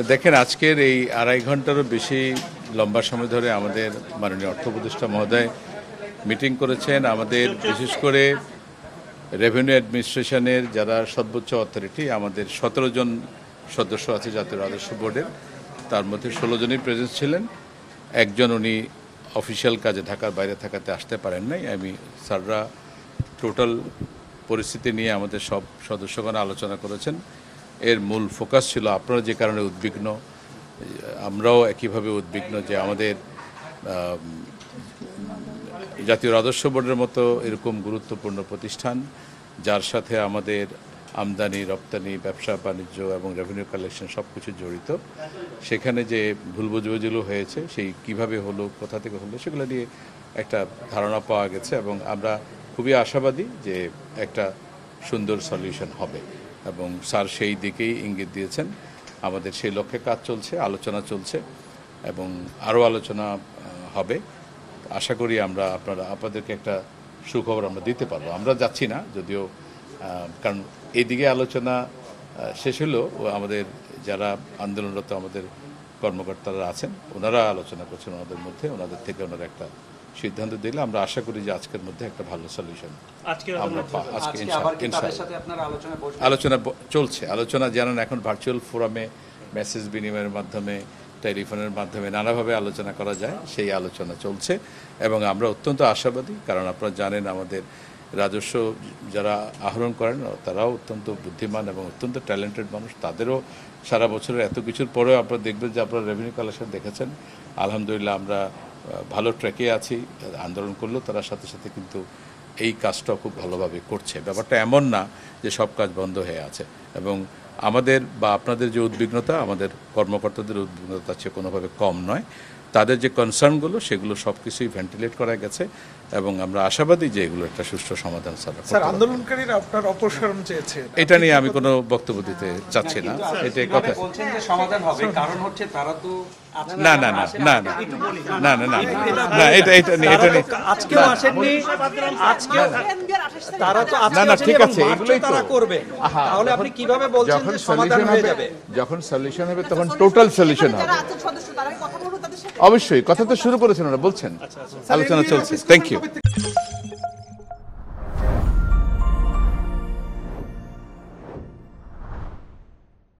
দেখেন আজকের এই 2.5 ঘন্টারও বেশি লম্বা সময় ধরে আমাদের মাননীয় অর্থ উপদেষ্টা মহোদয় মিটিং করেছেন। আমাদের বিশেষ করে রেভিনিউ অ্যাডমিনিস্ট্রেশনের যারা সর্বোচ্চ অথরিটি, আমাদের 17 জন সদস্য আছে জাতীয় রাজস্ব বোর্ডের, তার মধ্যে 16 জনই প্রেজেন্ট ছিলেন। একজন উনি অফিসিয়াল কাজে ঢাকার বাইরে থাকাতে আসতে পারেন নাই। আমি স্যাররা টোটাল পরিস্থিতি নিয়ে আমাদের সব সদস্যগণ আলোচনা করেছেন। এর মূল ফোকাস ছিল আপনারা যে কারণে উদ্বিগ্ন, আমরাও একইভাবে উদ্বিগ্ন যে আমাদের জাতীয় রাজস্ব বোর্ডের মতো এরকম গুরুত্বপূর্ণ প্রতিষ্ঠান যার সাথে আমাদের আমদানি রপ্তানি ব্যবসা বাণিজ্য এবং রেভিনিউ কালেকশন সব কিছু জড়িত, সেখানে যে ভুল বুঝাবুঝিগুলো হয়েছে সেই কিভাবে হলো, কোথা থেকে হলো, সেগুলো নিয়ে একটা ধারণা পাওয়া গেছে এবং আমরা খুবই আশাবাদী যে একটা সুন্দর সলিউশন হবে এবং স্যার সেই দিকেই ইঙ্গিত দিয়েছেন। আমাদের সেই লক্ষ্যে কাজ চলছে, আলোচনা চলছে এবং আরও আলোচনা হবে। আশা করি আমরা আপনাদেরকে একটা সুখবর আমরা দিতে পারবো। আমরা যাচ্ছি না যদিও, কারণ এইদিকে আলোচনা শেষ হলেও আমাদের যারা আন্দোলনরত আমাদের কর্মকর্তারা আছেন ওনারা আলোচনা করছেন ওনাদের মধ্যে, ওনাদের থেকে ওনারা একটা সিদ্ধান্ত দিলে আমরা আশা করি যে আজকের মধ্যে একটা ভালো সলিউশন আমরা আজকে আলোচনা চলছে। আলোচনা জানেন এখন ভার্চুয়াল ফোরামে মেসেজ বিনিময়ের মাধ্যমে, টেলিফোনের মাধ্যমে নানাভাবে আলোচনা করা যায়, সেই আলোচনা চলছে এবং আমরা অত্যন্ত আশাবাদী। কারণ আপনারা জানেন আমাদের রাজস্ব যারা আহরণ করেন তারাও অত্যন্ত বুদ্ধিমান এবং অত্যন্ত ট্যালেন্টেড মানুষ। তাদেরও সারা বছরের এত কিছুর পরেও আপনারা দেখবেন যে আপনারা রেভিনিউ কালেকশন দেখেছেন, আলহামদুলিল্লাহ আমরা ভালো ট্র্যাকে আছি। আন্দোলন করলেও তারা সাথে সাথে কিন্তু এই কাজটাও খুব ভালোভাবে করছে। ব্যাপারটা এমন না যে সব কাজ বন্ধ হয়ে আছে এবং আমাদের বা আপনাদের যে উদ্বিগ্নতা, আমাদের কর্মকর্তাদের উদ্বিগ্নতা চেয়ে কোনোভাবে কম নয়। তাদের যে কনসার্নগুলো সেগুলো সব কিছুই ভেন্টিলেট করা গেছে এবং আমরা আশাবাদী যে এগুলো একটা সুষ্ঠু সমাধান। স্যার, আন্দোলনকারীরা আপনার অপসারণ চেয়েছে, এটা নিয়ে আমি কোনো বক্তব্য দিতে চাচ্ছি না। এটা কথা বলছেন যে সমাধান হবে, কারণ হচ্ছে তারা তো না না না না না না না না না এটা এটা নিয়ে এটা নিয়ে আজকেও আসেননি, আজকেও তারা তো না না ঠিক আছে, এগুলোই তারা করবে। তাহলে আপনি কিভাবে বলছেন যে সমাধান হয়ে যাবে? যখন সলিউশন হবে তখন টোটাল সলিউশন হবে। অবশ্যই কথা তো শুরু করেছেন ওরা, বলছেন আলোচনা চলছে। Thank you.